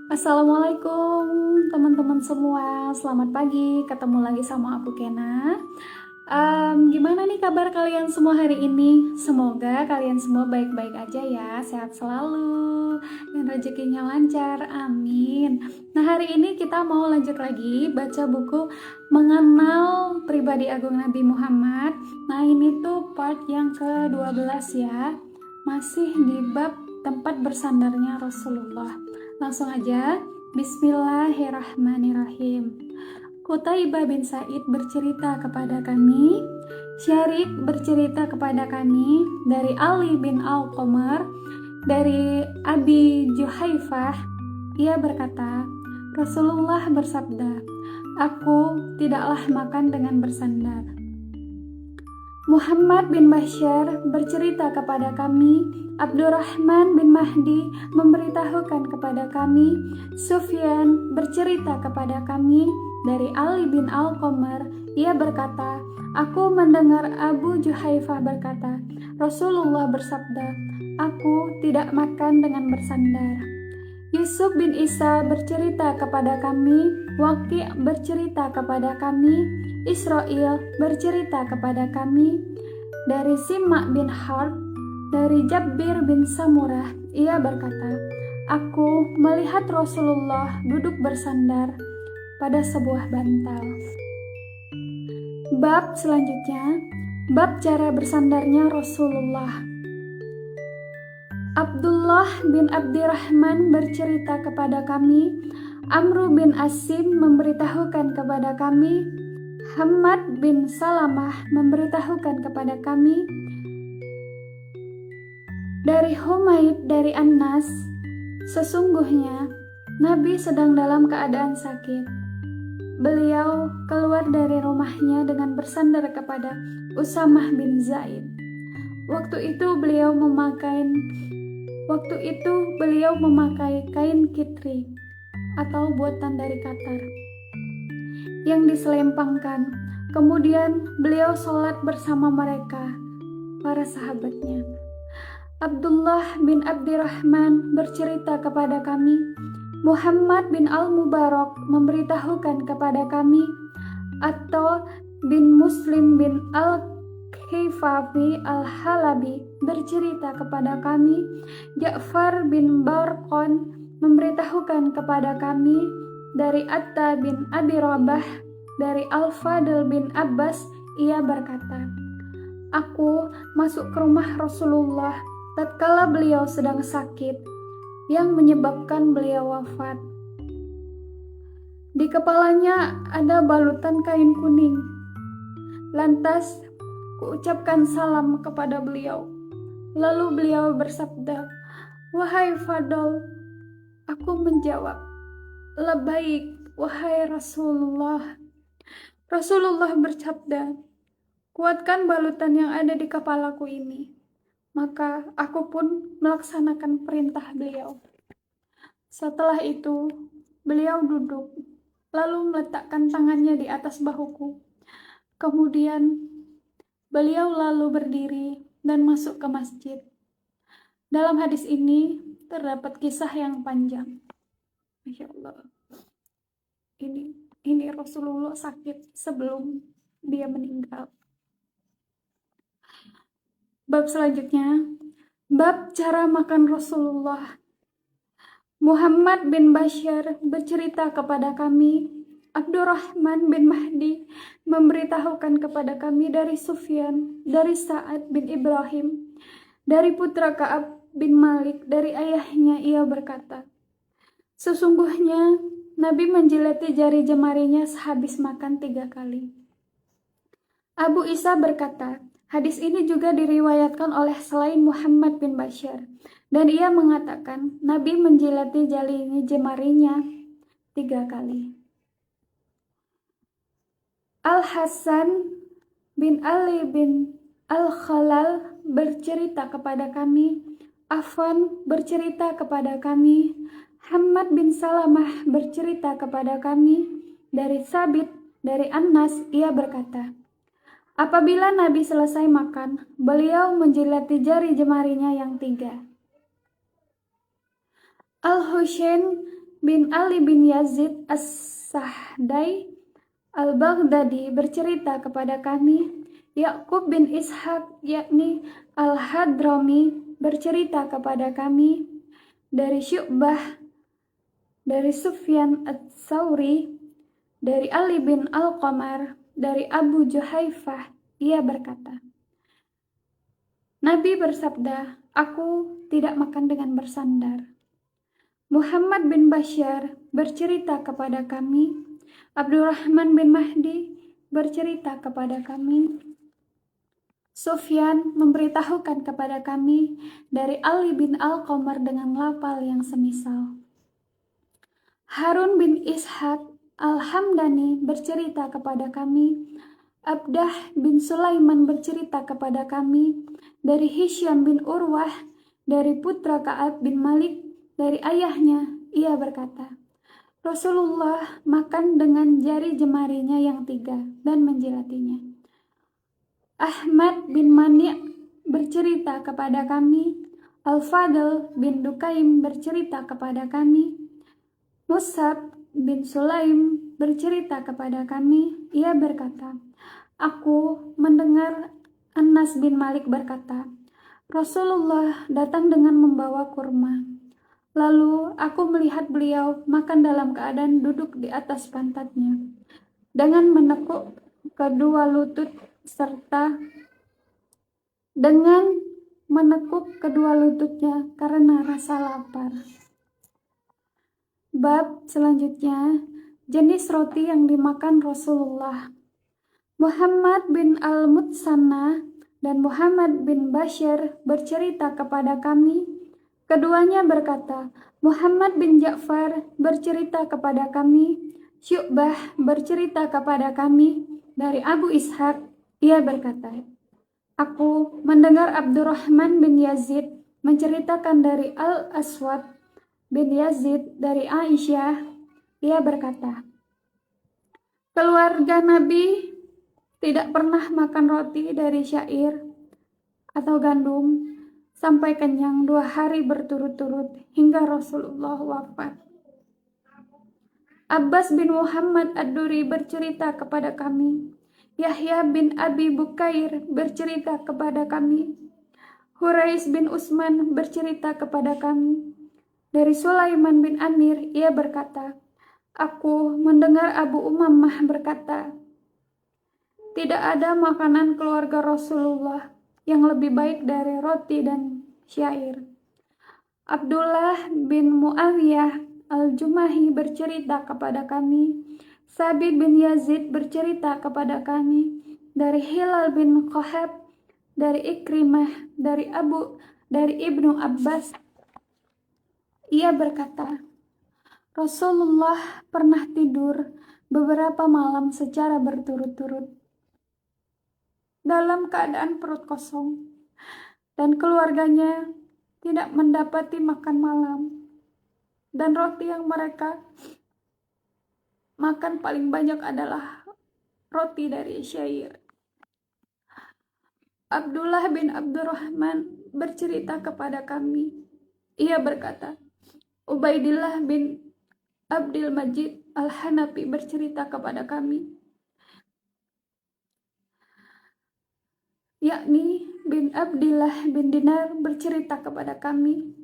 Assalamualaikum teman-teman semua, selamat pagi, ketemu lagi sama aku Kena. Gimana nih kabar kalian semua hari ini? Semoga kalian semua baik-baik aja ya, sehat selalu, dan rezekinya lancar, amin. Nah hari ini kita mau lanjut lagi baca buku Mengenal Pribadi Agung Nabi Muhammad. Nah ini tuh part yang ke-12 ya, masih di bab tempat bersandarnya Rasulullah. Langsung aja, Bismillahirrahmanirrahim. Qutaibah bin Sa'id bercerita kepada kami, Syarik bercerita kepada kami dari Ali bin Al-Qamar, dari Abi Juhaifah, ia berkata, Rasulullah bersabda, aku tidaklah makan dengan bersandar. Muhammad bin Bashar bercerita kepada kami, Abdurrahman bin Mahdi memberitahukan kepada kami, Sufyan bercerita kepada kami dari Ali bin Al-Qamar, ia berkata, aku mendengar Abu Juhaifah berkata, Rasulullah bersabda, aku tidak makan dengan bersandar. Yusuf bin Isa bercerita kepada kami, Waqi' bercerita kepada kami, Israel bercerita kepada kami, dari Simak bin Harb, dari Jabir bin Samurah, ia berkata, aku melihat Rasulullah duduk bersandar pada sebuah bantal. Bab selanjutnya, bab cara bersandarnya Rasulullah. Abdullah bin Abdirrahman bercerita kepada kami, Amru bin Asim memberitahukan kepada kami, Hamad bin Salamah memberitahukan kepada kami, dari Humaid dari Anas, sesungguhnya Nabi sedang dalam keadaan sakit. Beliau keluar dari rumahnya dengan bersandar kepada Usamah bin Zaid. Waktu itu beliau memakai kain kitri atau buatan dari Qatar yang diselempangkan. Kemudian beliau sholat bersama mereka, para sahabatnya. Abdullah bin Abdirrahman bercerita kepada kami, Muhammad bin Al-Mubarak memberitahukan kepada kami, atau bin Muslim bin Al-Khifafi Al-Halabi bercerita kepada kami, Ja'far bin Barqon memberitahukan kepada kami, dari Atta bin Abi Rabah, dari Al-Fadl bin Abbas, ia berkata, aku masuk ke rumah Rasulullah tatkala beliau sedang sakit, yang menyebabkan beliau wafat. Di kepalanya ada balutan kain kuning. Lantas, kuucapkan salam kepada beliau. Lalu beliau bersabda, wahai Fadl. Aku menjawab, labbaik, wahai Rasulullah. Rasulullah bersabda, kuatkan balutan yang ada di kepalaku ini. Maka aku pun melaksanakan perintah beliau. Setelah itu, beliau duduk, lalu meletakkan tangannya di atas bahuku. Kemudian, beliau lalu berdiri dan masuk ke masjid. Dalam hadis ini, terdapat kisah yang panjang. Masya Allah. Ini Rasulullah sakit sebelum dia meninggal. Bab selanjutnya, bab cara makan Rasulullah. Muhammad bin Bashar bercerita kepada kami, Abdurrahman bin Mahdi memberitahukan kepada kami dari Sufyan, dari Sa'ad bin Ibrahim, dari putra Ka'ab bin Malik, dari ayahnya ia berkata, sesungguhnya Nabi menjilati jari jemarinya sehabis makan 3 kali. Abu Isa berkata, hadis ini juga diriwayatkan oleh selain Muhammad bin Bashar, dan ia mengatakan Nabi menjilati jari jemarinya 3 kali. Al-Hasan bin Ali bin Al-Khalal bercerita kepada kami, Affan bercerita kepada kami, Hamad bin Salamah bercerita kepada kami, dari Sabit, dari Anas, ia berkata, apabila Nabi selesai makan, beliau menjilati jari jemarinya yang 3. Al-Husain bin Ali bin Yazid As-Sahdai Al-Baghdadi bercerita kepada kami. Yakub bin Ishaq yakni Al-Hadrami bercerita kepada kami dari Syu'bah, dari Sufyan Ats-Tsauri, dari Ali bin Al-Qamar, dari Abu Juhaifah, ia berkata, Nabi bersabda, aku tidak makan dengan bersandar. Muhammad bin Bashar bercerita kepada kami, Abdurrahman bin Mahdi bercerita kepada kami, Sufyan memberitahukan kepada kami dari Ali bin Al-Qamar dengan lafal yang semisal. Harun bin Ishaq Al-Hamdani bercerita kepada kami, Abdah bin Sulaiman bercerita kepada kami dari Hisyam bin Urwah, dari putra Ka'ab bin Malik, dari ayahnya, ia berkata, Rasulullah makan dengan jari jemarinya yang 3 dan menjilatinya. Ahmad bin Mani' bercerita kepada kami, Al-Fadl bin Dukaim bercerita kepada kami, Mus'ab bin Sulaim bercerita kepada kami, ia berkata, aku mendengar Anas bin Malik berkata, Rasulullah datang dengan membawa kurma. Lalu aku melihat beliau makan dalam keadaan duduk di atas pantatnya, dengan menekuk kedua lutut serta dengan menekuk kedua lututnya karena rasa lapar. Bab selanjutnya, jenis roti yang dimakan Rasulullah. Muhammad bin Al-Mutsanna dan Muhammad bin Bashir bercerita kepada kami. Keduanya berkata, Muhammad bin Ja'far bercerita kepada kami, Syu'bah bercerita kepada kami dari Abu Ishaq, ia berkata, aku mendengar Abdurrahman bin Yazid menceritakan dari Al-Aswad bin Yazid dari Aisyah, ia berkata, keluarga Nabi tidak pernah makan roti dari syair atau gandum sampai kenyang 2 hari berturut-turut hingga Rasulullah wafat. Abbas bin Muhammad Ad-Duri bercerita kepada kami, Yahya bin Abi Bukair bercerita kepada kami, Hurais bin Utsman bercerita kepada kami, dari Sulaiman bin Amir ia berkata, aku mendengar Abu Umamah berkata, tidak ada makanan keluarga Rasulullah yang lebih baik dari roti dan syair. Abdullah bin Muawiyah Al-Jumahi bercerita kepada kami, Sabit bin Yazid bercerita kepada kami, dari Hilal bin Qahab, dari Ikrimah, dari Ibnu Abbas, ia berkata, Rasulullah pernah tidur beberapa malam secara berturut-turut dalam keadaan perut kosong, dan keluarganya tidak mendapati makan malam, dan roti yang mereka makan paling banyak adalah roti dari syair. Abdullah bin Abdurrahman bercerita kepada kami, ia berkata, Ubaidillah bin Abdul Majid Al-Hanafi bercerita kepada kami, yakni bin Abdillah bin Dinar bercerita kepada kami,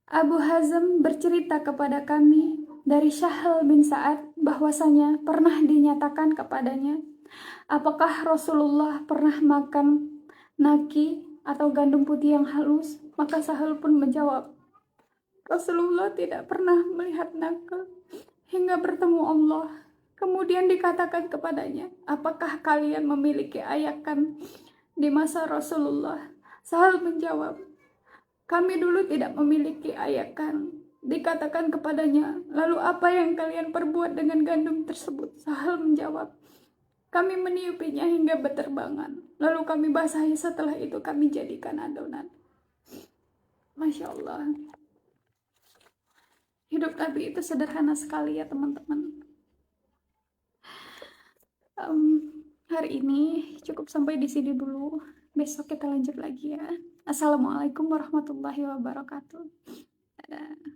Abu Hazm bercerita kepada kami dari Syahl bin Sa'ad bahwasanya pernah dinyatakan kepadanya, apakah Rasulullah pernah makan naki atau gandum putih yang halus? Maka Syahl pun menjawab, Rasulullah tidak pernah melihat naka hingga bertemu Allah. Kemudian dikatakan kepadanya, apakah kalian memiliki ayakan di masa Rasulullah? Syahl menjawab, kami dulu tidak memiliki ayakan. Dikatakan kepadanya, lalu apa yang kalian perbuat dengan gandum tersebut? Syahl menjawab, kami meniupinya hingga berterbangan. Lalu kami basahi, setelah itu kami jadikan adonan. Masya Allah. Hidup Nabi itu sederhana sekali ya teman-teman. Hari ini cukup sampai di sini dulu. Besok kita lanjut lagi ya. Assalamualaikum warahmatullahi wabarakatuh. Dadah.